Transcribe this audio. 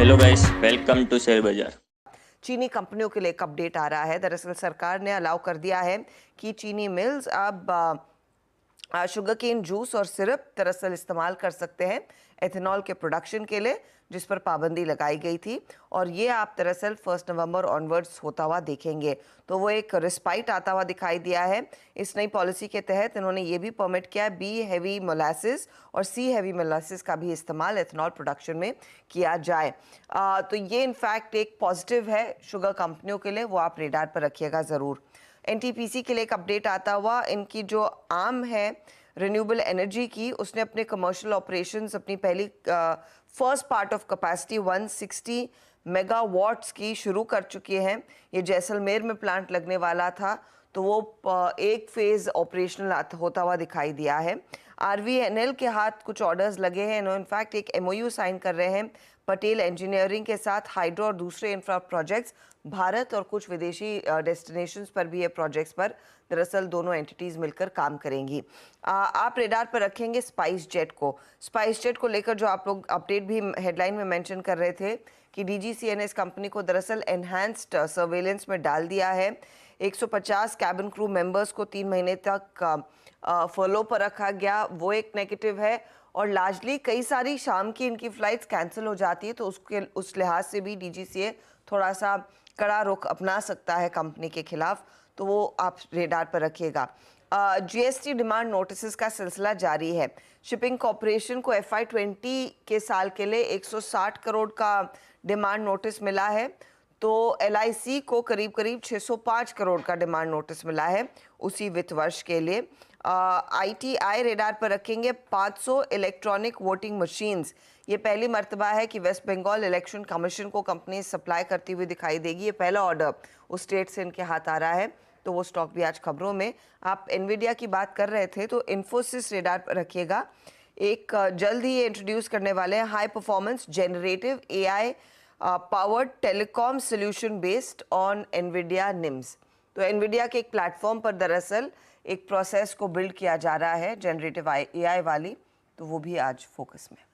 Hello guys, welcome to share बाजार। चीनी कंपनियों के लिए एक अपडेट आ रहा है। दरअसल सरकार ने अलाउ कर दिया है कि चीनी मिल्स अब शुगर केन जूस और सिरप दरअसल इस्तेमाल कर सकते हैं एथेनॉल के प्रोडक्शन के लिए, जिस पर पाबंदी लगाई गई थी। और ये आप दरअसल 1 नवंबर ऑनवर्ड्स होता हुआ देखेंगे। तो वो एक रिस्पाइट आता हुआ दिखाई दिया है। इस नई पॉलिसी के तहत इन्होंने ये भी परमिट किया है बी हैवी मोलासिस और सी हैवी मोलासिस का भी इस्तेमाल एथेनॉल प्रोडक्शन में किया जाए। तो ये इनफैक्ट एक पॉजिटिव है शुगर कंपनियों के लिए, वो आप रेडार पर रखिएगा ज़रूर। एनटीपीसी के लिए एक अपडेट आता हुआ, इनकी जो आर्म है रिन्यूएबल एनर्जी की, उसने अपने कमर्शियल ऑपरेशंस अपनी पहली first part of capacity 160 megawatts की शुरू कर चुकी हैं। ये जैसलमेर में प्लांट लगने वाला था, तो वो एक फेज ऑपरेशनल होता हुआ दिखाई दिया है। आरवीएनएल के हाथ कुछ ऑर्डर्स लगे हैं। इन्होंने इनफैक्ट एक एमओयू साइन कर रहे हैं पटेल इंजीनियरिंग के साथ। हाइड्रो और दूसरे इंफ्रा प्रोजेक्ट्स भारत और कुछ विदेशी डेस्टिनेशंस पर भी ये प्रोजेक्ट्स पर दरअसल दोनों एंटिटीज मिलकर काम करेंगी। आप रेडार पर रखेंगे स्पाइस जेट को। स्पाइस जेट को लेकर जो आप लोग अपडेट भी हेडलाइन में मेंशन कर रहे थे कि डीजीसीए ने इस कंपनी को दरअसल एनहांस्ड सर्वेलेंस में डाल दिया है। 150 कैबिन क्रू मेंबर्स को 3 महीने तक फॉलो पर रखा गया, वो एक नेगेटिव है। और लार्जली कई सारी शाम की इनकी फ्लाइट्स कैंसिल हो जाती है, तो उस लिहाज से भी डीजीसीए थोड़ा सा कड़ा रुख अपना सकता है कंपनी के खिलाफ, तो वो आप रेडार पर रखिएगा। जीएसटी डिमांड नोटिस का सिलसिला जारी है। शिपिंग कॉरपोरेशन को FY20 के साल के लिए 160 करोड़ का डिमांड नोटिस मिला है, तो LIC को करीब करीब 605 करोड़ का डिमांड नोटिस मिला है उसी वित्त वर्ष के लिए। ITI रेडार पर रखेंगे 500 इलेक्ट्रॉनिक वोटिंग मशीन्स। ये पहली मर्तबा है कि वेस्ट बंगाल इलेक्शन कमीशन को कंपनी सप्लाई करती हुई दिखाई देगी। ये पहला ऑर्डर उस स्टेट से इनके हाथ आ रहा है, तो वो स्टॉक भी आज खबरों में। आप एनवीडिया की बात कर रहे थे, तो इन्फोसिस रेडार पर रखिएगा। एक जल्द ही ये इंट्रोड्यूस करने वाले हैं high performance generative AI powered telecom solution based on Nvidia NIMS. तो एनवीडिया के एक प्लेटफॉर्म पर दरअसल एक प्रोसेस को बिल्ड किया जा रहा है जनरेटिव AI वाली, तो वो भी आज फोकस में।